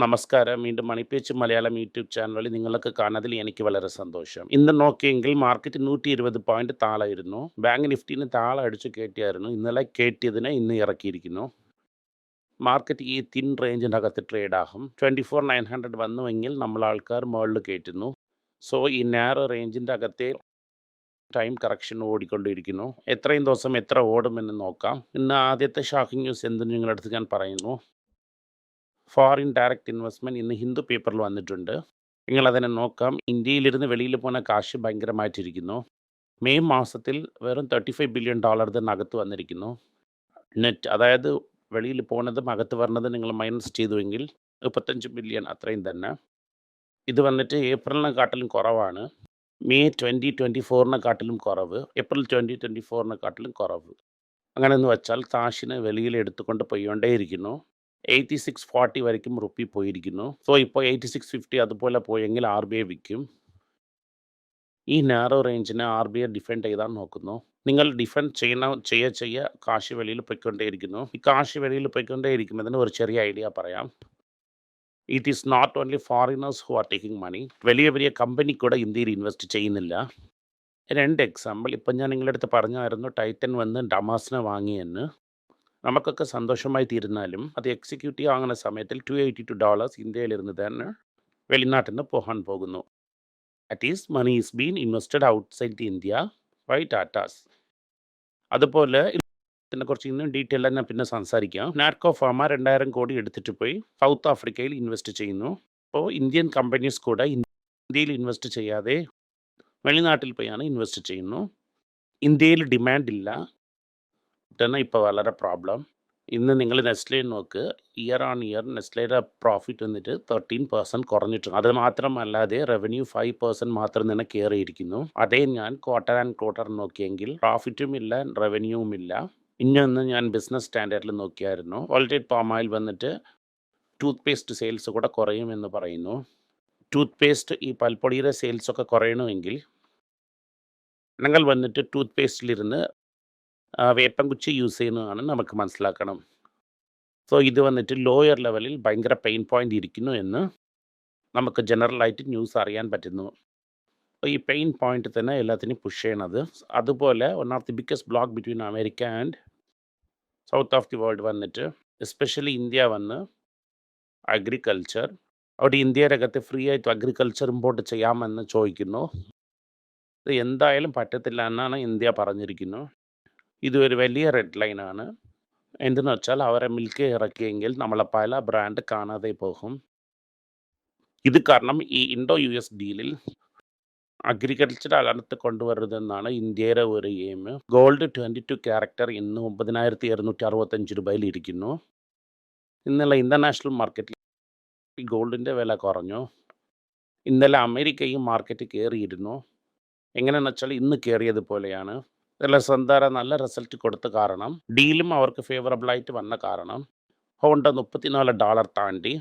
നമസ്കാരം. വീണ്ടും മണിപ്പേച്ച് Malayalam YouTube channel വഴി നിങ്ങളൊക്കെ കാണുന്നതിൽ എനിക്ക് വളരെ സന്തോഷം. ഇന്ന് നോക്കിയെങ്കിൽ മാർക്കറ്റ് 120 പോയിന്റ് താഴായിരുന്നു. ബാങ്ക് നിഫ്റ്റിന് താഴെ അടിച്ചു കയറ്റിയായിരുന്നു. ഇന്നലെ കയറ്റിയതിനെ ഇന്ന് ഇറക്കിയിരിക്കുന്നു. മാർക്കറ്റ് ഈ തിൻ റേഞ്ചിൻ്റെ അകത്ത് ട്രേഡ് ആകും. 24,900 വന്നുവെങ്കിൽ നമ്മൾ ആൾക്കാർ മുകളിൽ കയറ്റുന്നു. സോ ഈ നാരോ റേഞ്ചിൻ്റെ അകത്തെ ടൈം കറക്ഷൻ ഓടിക്കൊണ്ടിരിക്കുന്നു. എത്രയും ദിവസം എത്ര ഓടുമെന്ന് നോക്കാം. ഇന്ന് ആദ്യത്തെ ഷോക്കിംഗ് ന്യൂസ് എന്തെന്ന് നിങ്ങളുടെ അടുത്ത് ഞാൻ പറയുന്നു. ഫോറിൻ ഡയറക്റ്റ് ഇൻവെസ്റ്റ്മെൻറ്റ് ഇന്ന് ഹിന്ദു പേപ്പറിൽ വന്നിട്ടുണ്ട്. നിങ്ങളതിനെ നോക്കാം. ഇന്ത്യയിലിരുന്ന് വെളിയിൽ പോകുന്ന കാശ് ഭയങ്കരമായിട്ടിരിക്കുന്നു. മെയ് മാസത്തിൽ വെറും $35 ബില്യൺ ഇതിനകത്ത് വന്നിരിക്കുന്നു. നെറ്റ്, അതായത് വെളിയിൽ പോകുന്നതും അകത്ത് വരുന്നതും നിങ്ങൾ മൈനസ് ചെയ്തുവെങ്കിൽ 35 ബില്യൺ അത്രയും തന്നെ. ഇത് വന്നിട്ട് ഏപ്രിലിനെക്കാട്ടിലും കുറവാണ്. മെയ് 2024 കുറവ്, ഏപ്രിൽ 2024 കുറവ്. അങ്ങനെയെന്ന് വെച്ചാൽ കാശിന് വെളിയിൽ എടുത്തുകൊണ്ട് പോയിക്കൊണ്ടേയിരിക്കുന്നു. 86.40 വരയ്ക്കും റുപ്പി പോയിരിക്കുന്നു. സോ ഇപ്പോൾ 86.50 അതുപോലെ പോയെങ്കിൽ RBI വിൽക്കും. ഈ നാരോ റേഞ്ചിനെ RBI ഡിഫെൻഡ് ചെയ്താൽ നോക്കുന്നു. നിങ്ങൾ ഡിഫെൻഡ് ചെയ്യ കാശ് വെളിയിൽ പോയിക്കൊണ്ടേയിരിക്കുന്നു. ഈ കാശ് വെളിയിൽ പോയിക്കൊണ്ടേയിരിക്കുന്നതിന് ഒരു ചെറിയ ഐഡിയ പറയാം. It is not only foreigners who are taking money. വലിയ വലിയ കമ്പനി കൂടെ ഇന്ത്യയിൽ ഇൻവെസ്റ്റ് ചെയ്യുന്നില്ല. 2 എക്സാമ്പിൾ ഇപ്പം ഞാൻ നിങ്ങളുടെ അടുത്ത് പറഞ്ഞായിരുന്നു. ടൈറ്റൻ വന്ന് ഡമാസിനെ വാങ്ങിയെന്ന്. നമുക്കൊക്കെ സന്തോഷമായി തീരുന്നാലും അത് എക്സിക്യൂട്ടീവ് ആകുന്ന സമയത്തിൽ $282 ഇന്ത്യയിലിരുന്ന് തന്നെ വെളിനാട്ടിൽ നിന്ന് പോകാൻ പോകുന്നു. That is money is been invested outside India by Tatas. അതുപോലെ ഇതിനെക്കുറിച്ച് ഇന്നും ഡീറ്റെയിൽ ഞാൻ പിന്നെ സംസാരിക്കാം. നാറ്റ്കോ ഫാർമ 2,000 കോടി എടുത്തിട്ട് പോയി സൗത്ത് ആഫ്രിക്കയിൽ ഇൻവെസ്റ്റ് ചെയ്യുന്നു. അപ്പോൾ ഇന്ത്യൻ കമ്പനീസ് കൂടെ ഇന്ത്യയിൽ ഇൻവെസ്റ്റ് ചെയ്യാതെ വെളിനാട്ടിൽ പോയാണ് ഇൻവെസ്റ്റ് ചെയ്യുന്നു. ഇന്ത്യയിൽ ഡിമാൻഡ് ഇല്ല. ഇതാണ് ഇപ്പോൾ വളരെ പ്രോബ്ലം. ഇന്ന് നിങ്ങൾ നെസ്ലെ നോക്ക്. ഇയർ ഓൺ ഇയർ നെസ്ലയുടെ പ്രോഫിറ്റ് വന്നിട്ട് 13% കുറഞ്ഞിട്ടുണ്ട്. അത് മാത്രമല്ലാതെ റവന്യൂ 5% മാത്രം തന്നെ കയറിയിരിക്കുന്നു. അതേ ഞാൻ ക്വാർട്ടർ ആൻഡ് ക്വാർട്ടർ നോക്കിയെങ്കിൽ പ്രോഫിറ്റും ഇല്ല, റവന്യൂവും ഇല്ല. ഇന്നൊന്ന് ഞാൻ ബിസിനസ് സ്റ്റാൻഡേർഡിൽ നോക്കിയായിരുന്നു. ഓൾറെഡി പാം ഓയിൽ വന്നിട്ട് ടൂത്ത് പേസ്റ്റ് സെയിൽസ് കൂടെ കുറയുമെന്ന് പറയുന്നു. ടൂത്ത് പേസ്റ്റ്, ഈ പൽപ്പൊടിയുടെ സെയിൽസൊക്കെ കുറയണമെങ്കിൽ നിങ്ങൾ വന്നിട്ട് ടൂത്ത് പേസ്റ്റിലിരുന്ന് വേപ്പൻകുച്ചി യൂസ് ചെയ്യുന്നതാണ് നമുക്ക് മനസ്സിലാക്കണം. സോ ഇത് വന്നിട്ട് ലോയർ ലെവലിൽ ഭയങ്കര പെയിൻ പോയിന്റ് ഇരിക്കുന്നു എന്ന് നമുക്ക് ജനറലായിട്ട് ന്യൂസ് അറിയാൻ പറ്റുന്നു. അപ്പോൾ ഈ പെയിൻ പോയിന്റ് തന്നെ എല്ലാത്തിനും പുഷ് ചെയ്യണത്. അതുപോലെ one of the biggest block between America and south of the world വന്നിട്ട് എസ്പെഷ്യലി ഇന്ത്യ വന്ന് അഗ്രികൾച്ചർ. അവിടെ ഇന്ത്യയുടെ അകത്ത് ഫ്രീ ആയിട്ട് അഗ്രികൾച്ചർ ഇമ്പോർട്ട് ചെയ്യാമെന്ന് ചോദിക്കുന്നു. ഇത് എന്തായാലും പറ്റത്തില്ല എന്നാണ് ഇന്ത്യ പറഞ്ഞിരിക്കുന്നു. ഇതൊരു വലിയ റെഡ് ലൈനാണ്. എന്തെന്ന് വെച്ചാൽ അവരെ മിൽക്ക് ഇറക്കിയെങ്കിൽ നമ്മളെ പല ബ്രാൻഡ് കാണാതെ പോകും. ഇത് കാരണം ഈ ഇൻഡോ US ഡീലിൽ അഗ്രികൾച്ചർ അകത്ത് കൊണ്ടുവരുന്നതെന്നാണ് ഇന്ത്യയുടെ ഒരു എയിം. ഗോൾഡ് 22 ക്യാരക്ടർ ഇന്ന് 9,265 രൂപയിൽ ഇരിക്കുന്നു. ഇന്നലെ ഇന്റർനാഷണൽ മാർക്കറ്റിൽ ഗോൾഡിൻ്റെ വില കുറഞ്ഞു. ഇന്നലെ അമേരിക്കയും മാർക്കറ്റ് കയറിയിരുന്നു. എങ്ങനെയെന്ന് വെച്ചാൽ ഇന്ന് കയറിയതുപോലെയാണ്. സന്താര നല്ല റിസൾട്ട് കൊടുത്ത കാരണം, ഡീലും അവർക്ക് ഫേവറബിളായിട്ട് വന്ന കാരണം ഹോണ്ട $34 താണ്ടി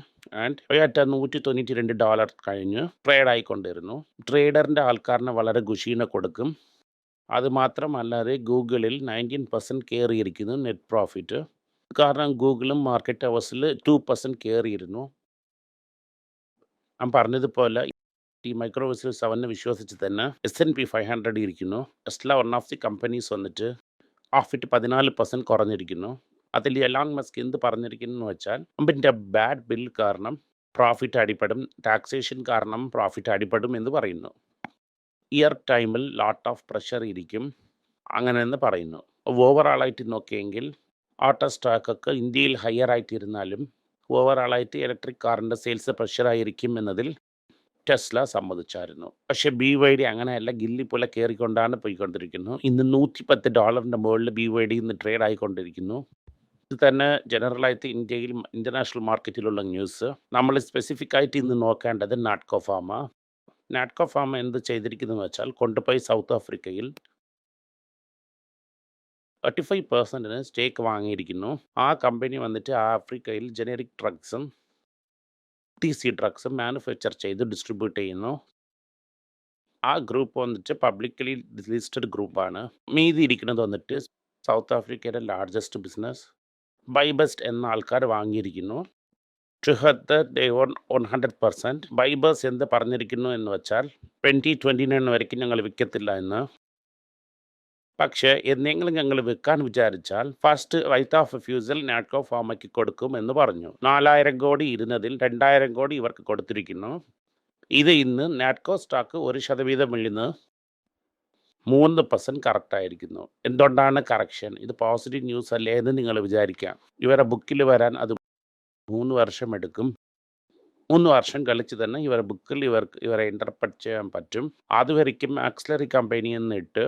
ആൻഡ് ടൊയോറ്റ $192 കഴിഞ്ഞ് ട്രേഡ് ആയിക്കൊണ്ടിരുന്നു. ട്രേഡറിൻ്റെ ആൾക്കാരനെ വളരെ ഖുഷീനെ കൊടുക്കും. അതുമാത്രമല്ലാതെ ഗൂഗിളിൽ 19% കയറിയിരിക്കുന്നു നെറ്റ് പ്രോഫിറ്റ്. കാരണം ഗൂഗിളും മാർക്കറ്റ് അവേഴ്സിൽ 2% കയറിയിരുന്നു. ഞാൻ പറഞ്ഞതുപോലെ ഈ മൈക്രോവേഴ്സിൽ 7 വിശ്വസിച്ച് തന്നെ S&P 500 ഇരിക്കുന്നു. Tesla one of the companies വന്നിട്ട് പ്രോഫിറ്റ് 14% കുറഞ്ഞിരിക്കുന്നു. അതിൽ എലോൺ മസ്ക് എന്ത് പറഞ്ഞിരിക്കുന്നു എന്ന് വെച്ചാൽ കമ്പനിൻ്റെ ബാഡ് ബിൽ കാരണം പ്രോഫിറ്റ് അടിപ്പെടും, ടാക്സേഷൻ കാരണം പ്രോഫിറ്റ് അടിപ്പെടും എന്ന് പറയുന്നു. ഇയർ ടൈമിൽ ലോട്ട് ഓഫ് പ്രഷർ ഇരിക്കും അങ്ങനെയെന്ന് പറയുന്നു. ഓവറാളായിട്ട് നോക്കിയെങ്കിൽ ഓട്ടോ സ്റ്റോക്കൊക്കെ ഇന്ത്യയിൽ ഹയർ ആയിട്ടിരുന്നാലും ഓവറാളായിട്ട് ഇലക്ട്രിക് കാറിൻ്റെ സെയിൽസ് പ്രഷറായിരിക്കും എന്നതിൽ ടെസ്ല സമ്മതിച്ചായിരുന്നു. പക്ഷേ BYD അങ്ങനെയല്ല, ഗില്ലി പോലെ കയറിക്കൊണ്ടാണ് പോയിക്കൊണ്ടിരിക്കുന്നു. ഇന്ന് $110 മുകളിൽ BYD ഇന്ന് ട്രേഡ് ആയിക്കൊണ്ടിരിക്കുന്നു. ഇത് തന്നെ ജനറലായിട്ട് ഇന്ത്യയിൽ ഇൻ്റർനാഷണൽ മാർക്കറ്റിലുള്ള ന്യൂസ്. നമ്മൾ സ്പെസിഫിക് ആയിട്ട് ഇന്ന് നോക്കേണ്ടത് നാറ്റ്കോ ഫാർമ. നാറ്റ്കോ ഫാർമ എന്ത് ചെയ്തിരിക്കുന്നു വെച്ചാൽ കൊണ്ടുപോയി സൗത്ത് ആഫ്രിക്കയിൽ 35% സ്റ്റേക്ക് വാങ്ങിയിരിക്കുന്നു. ആ കമ്പനി വന്നിട്ട് ആഫ്രിക്കയിൽ ജനറിക് ഡ്രഗ്സും TC ഡ്രഗ്സും മാനുഫാക്ചർ ചെയ്ത് ഡിസ്ട്രിബ്യൂട്ട് ചെയ്യുന്നു. ആ ഗ്രൂപ്പ് വന്നിട്ട് പബ്ലിക്കലി ലിസ്റ്റഡ് ഗ്രൂപ്പാണ്. മീതി ഇരിക്കുന്നത് വന്നിട്ട് സൗത്ത് ആഫ്രിക്കയുടെ ലാർജസ്റ്റ് ബിസിനസ് ബൈബെസ്റ്റ് എന്ന ആൾക്കാർ വാങ്ങിയിരിക്കുന്നു. ഷുഹത്ത് ഡേ 100%. ബൈബേഴ്സ് എന്ത് പറഞ്ഞിരിക്കുന്നു എന്ന് വെച്ചാൽ 2029 വരയ്ക്കും ഞങ്ങൾ വിൽക്കത്തില്ല എന്ന്. പക്ഷേ എന്തെങ്കിലും ഞങ്ങൾ വിൽക്കാൻ വിചാരിച്ചാൽ first right of refusal Natco ഫാമയ്ക്ക് കൊടുക്കും എന്ന് പറഞ്ഞു. 4000 കോടി ഇരുന്നതിൽ 2000 കോടി ഇവർക്ക് കൊടുത്തിരിക്കുന്നു. ഇത് ഇന്ന് നാറ്റ്കോ സ്റ്റോക്ക് 1% വീഴുന്നു 3% കറക്റ്റായിരിക്കുന്നു. എന്തുകൊണ്ടാണ് കറക്ഷൻ? ഇത് പോസിറ്റീവ് ന്യൂസ് അല്ലേ എന്ന് നിങ്ങൾ വിചാരിക്കാം. ഇവരുടെ ബുക്കിൽ വരാൻ അത് 3 വർഷം എടുക്കും. 3 വർഷം കളിച്ച് തന്നെ ഇവരുടെ ബുക്കിൽ ഇവരെ ഇൻ്റർപ്രറ്റ് ചെയ്യാൻ പറ്റും. അതുവരയ്ക്കും ആക്സിലറി കമ്പനി എന്നിട്ട്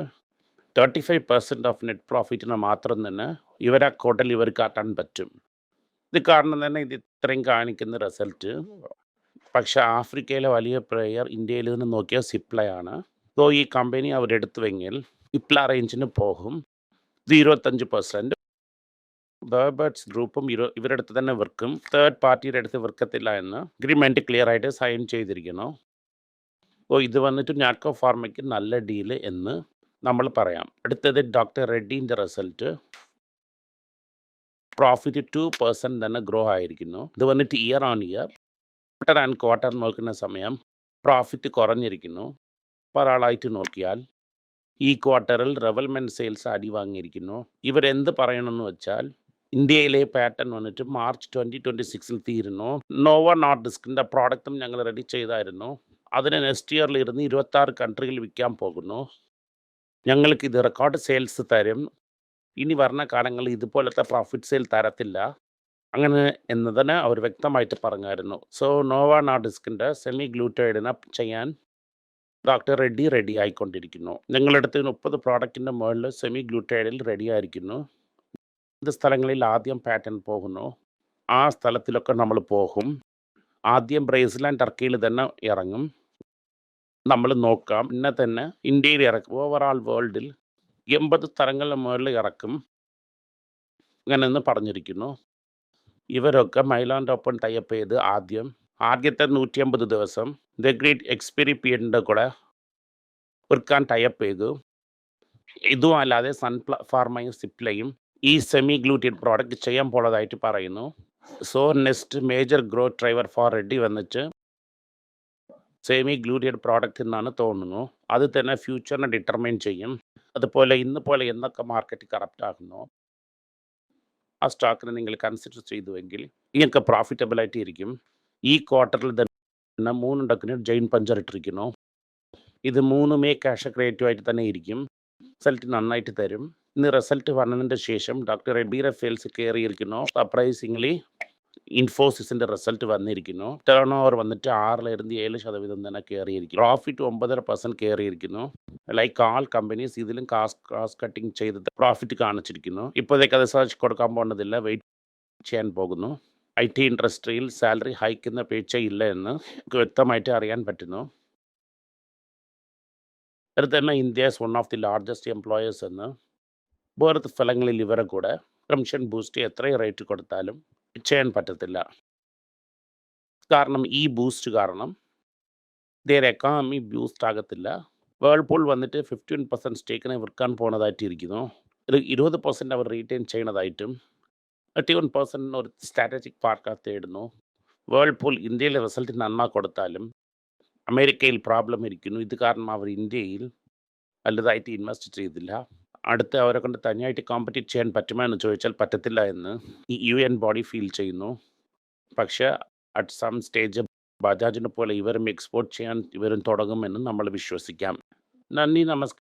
35% ഓഫ് നെറ്റ് പ്രോഫിറ്റിന് മാത്രം തന്നെ ഇവരെ അക്കൗണ്ടിൽ ഇവർ കാട്ടാൻ പറ്റും. ഇത് കാരണം തന്നെ ഇത് ഇത്രയും കാണിക്കുന്ന റിസൾട്ട്. പക്ഷേ ആഫ്രിക്കയിലെ വലിയ പ്ലെയർ ഇന്ത്യയിൽ നിന്ന് നോക്കിയാൽ സിപ്ലൈ ആണ്. സോ ഈ കമ്പനി അവരെടുത്തുവെങ്കിൽ സിപ്ല റേഞ്ചിന് പോകും. ഇത് 25%. ബേർബേർഡ്സ് ഗ്രൂപ്പും ഇവരുടെ അടുത്ത് തന്നെ വിൽക്കും. തേർഡ് പാർട്ടിയുടെ അടുത്ത് വിൽക്കത്തില്ല എന്ന് അഗ്രിമെൻറ്റ് ക്ലിയർ ആയിട്ട് സൈൻ ചെയ്തിരിക്കുന്നു. ഓ ഇത് വന്നിട്ട് നാറ്റ്കോ ഫാർമയ്ക്ക് നല്ല ഡീല് എന്ന് നമ്മൾ പറയാം. അടുത്തത് ഡോക്ടർ റെഡ്ഡീൻ്റെ റിസൾട്ട്. പ്രോഫിറ്റ് 2% തന്നെ ഗ്രോ ആയിരിക്കുന്നു. ഇത് വന്നിട്ട് year on year quarter and quarter നോക്കുന്ന സമയം പ്രോഫിറ്റ് കുറഞ്ഞിരിക്കുന്നു. ഒരാളായിട്ട് നോക്കിയാൽ ഈ ക്വാർട്ടറിൽ റെവൽമെൻറ്റ് സെയിൽസ് അടി വാങ്ങിയിരിക്കുന്നു. ഇവരെന്ത് പറയണമെന്ന് വെച്ചാൽ ഇന്ത്യയിലെ പാറ്റേൺ വന്നിട്ട് മാർച്ച് 2026 തീരുന്നു. നോവ നോർഡിസ്കിൻ്റെ പ്രോഡക്റ്റും ഞങ്ങൾ റെഡി ചെയ്തായിരുന്നു. അതിന് നെക്സ്റ്റ് ഇയറിൽ ഇരുന്ന് 26 കൺട്രിയിൽ വിൽക്കാൻ പോകുന്നു. ഞങ്ങൾക്ക് ഇത് റെക്കോർഡ് സെയിൽസ് തരും. ഇനി വരുന്ന കാലങ്ങളിൽ ഇതുപോലത്തെ പ്രോഫിറ്റ് സെയിൽ തരത്തില്ല അങ്ങനെ എന്നതിന് അവർ വ്യക്തമായിട്ട് പറഞ്ഞായിരുന്നു. സോ നോവ നോർഡിസ്കിൻ്റെ സെമി ഗ്ലൂറ്റൈഡിനെ ചെയ്യാൻ ഡോക്ടർ റെഡി ആയിക്കൊണ്ടിരിക്കുന്നു. ഞങ്ങളടുത്ത് 30 പ്രോഡക്റ്റിൻ്റെ മുകളിൽ സെമി ഗ്ലൂറ്റൈഡിൽ റെഡി ആയിരിക്കുന്നു. ഇത് സ്ഥലങ്ങളിൽ ആദ്യം പാറ്റേൺ പോകുന്നു. ആ സ്ഥലത്തിലൊക്കെ നമ്മൾ പോകും. ആദ്യം ബ്രസീൽ ആൻഡ് ടർക്കിയിൽ തന്നെ ഇറങ്ങും. നമ്മൾ നോക്കാം. പിന്നെ തന്നെ ഇന്ത്യയിൽ ഇറക്കും. ഓവറാൾ വേൾഡിൽ 80 സ്ഥലങ്ങളുടെ മുകളിൽ ഇറക്കും അങ്ങനെയെന്ന് പറഞ്ഞിരിക്കുന്നു. ഇവരൊക്കെ മൈലാൻ്റെ ഒപ്പം ടൈപ്പ് ചെയ്ത് ആദ്യത്തെ 150 ദിവസം ദ ഗ്രേറ്റ് എക്സ്പയറി പീരീഡിൻ്റെ കൂടെ വിൽക്കാൻ ടൈപ്പ് ചെയ്തു. ഇതും അല്ലാതെ ഫാർമയും സിപ്ലയും ഈ സെമി ഗ്ലൂറ്റഡ് പ്രോഡക്റ്റ് ചെയ്യാൻ പോണതായിട്ട് പറയുന്നു. So next major growth driver for ready വന്നിട്ട് സെമി ഗ്ലൂറ്റഡ് പ്രോഡക്റ്റ് എന്നാണ് തോന്നുന്നു. അത് തന്നെ ഫ്യൂച്ചറിനെ ഡിറ്റർമൈൻ ചെയ്യും. അതുപോലെ ഇന്ന് പോലെ എന്നൊക്കെ മാർക്കറ്റ് കറപ്റ്റ് ആകുന്നു ആ സ്റ്റോക്കിനെ നിങ്ങൾ കൺസിഡർ ചെയ്തുവെങ്കിൽ നിങ്ങൾക്ക് പ്രോഫിറ്റബിളായിട്ട് ഇരിക്കും. ഈ ക്വാർട്ടറിൽ തന്നെ 3 ഡക്കിന് ജെയിൻ പഞ്ചർ ഇട്ടിരിക്കുന്നു. ഇത് 3 ക്യാഷ് ക്രിയേറ്റീവായിട്ട് തന്നെ ഇരിക്കും. റിസൾട്ട് നന്നായിട്ട് തരും. ഇന്ന് റിസൾട്ട് വന്നതിൻ്റെ ശേഷം ഡോക്ടർ റെഡ്ഡിയുടെ സെയിൽസ് കയറിയിരിക്കുന്നു. സർപ്രൈസിംഗ്ലി ഇൻഫോസിസിൻ്റെ റിസൾട്ട് വന്നിരിക്കുന്നു. ടേൺ ഓവർ വന്നിട്ട് 6-7% തന്നെ കയറിയിരിക്കുന്നു. പ്രോഫിറ്റ് 9.5% കയറിയിരിക്കുന്നു. ലൈക്ക് ആൾ കമ്പനീസ് ഇതിലും കാസ്റ്റ് കട്ടിങ് ചെയ്ത് പ്രോഫിറ്റ് കാണിച്ചിരിക്കുന്നു. ഇപ്പോഴത്തേക്ക് അത് സെർച്ച് കൊടുക്കാൻ പോകുന്നതില്ല, വെയിറ്റ് ചെയ്യാൻ പോകുന്നു. IT ഇൻഡസ്ട്രിയിൽ സാലറി ഹൈക്കുന്ന പേച്ചയില്ല എന്ന് നമുക്ക് വ്യക്തമായിട്ട് അറിയാൻ പറ്റുന്നു. അത് തന്നെ India is one of the largest employers എന്ന് വേറെ സ്ഥലങ്ങളിൽ ഇവരെ കൂടെ പെൻഷൻ ബൂസ്റ്റ് എത്രയും റേറ്റ് കൊടുത്താലും ചെയ്യാൻ പറ്റത്തില്ല. കാരണം ഈ ബൂസ്റ്റ് കാരണം their എക്കോണമി ബൂസ്റ്റ് ആകത്തില്ല. വേൾപൂൾ വന്നിട്ട് 15% സ്റ്റേക്കിനെ വിൽക്കാൻ പോണതായിട്ട് ഇരിക്കുന്നു. ഒരു 20% അവർ റീറ്റെയിൻ ചെയ്യണതായിട്ടും 31% ഒരു സ്ട്രാറ്റജിക് പാർക്കാർ തേടുന്നു. വേൾപൂൾ ഇന്ത്യയിലെ റിസൾട്ട് നന്നാ കൊടുത്താലും അമേരിക്കയിൽ പ്രോബ്ലം ഇരിക്കുന്നു. ഇത് കാരണം അവർ ഇന്ത്യയിൽ വലുതായിട്ട് ഇൻവെസ്റ്റ് ചെയ്തില്ല. അടുത്ത് അവരെ കൊണ്ട് തനിയായിട്ട് കോമ്പറ്റീറ്റ് ചെയ്യാൻ പറ്റുമോ എന്ന് ചോദിച്ചാൽ പറ്റത്തില്ല എന്ന് ഈ UN ബോഡി ഫീൽ ചെയ്യുന്നു. പക്ഷേ അറ്റ് സം സ്റ്റേജ് ബജാജിനെ പോലെ ഇവരും എക്സ്പോർട്ട് ചെയ്യാൻ ഇവരും തുടങ്ങുമെന്ന് നമ്മൾ വിശ്വസിക്കാം. നന്ദി, നമസ്കാരം.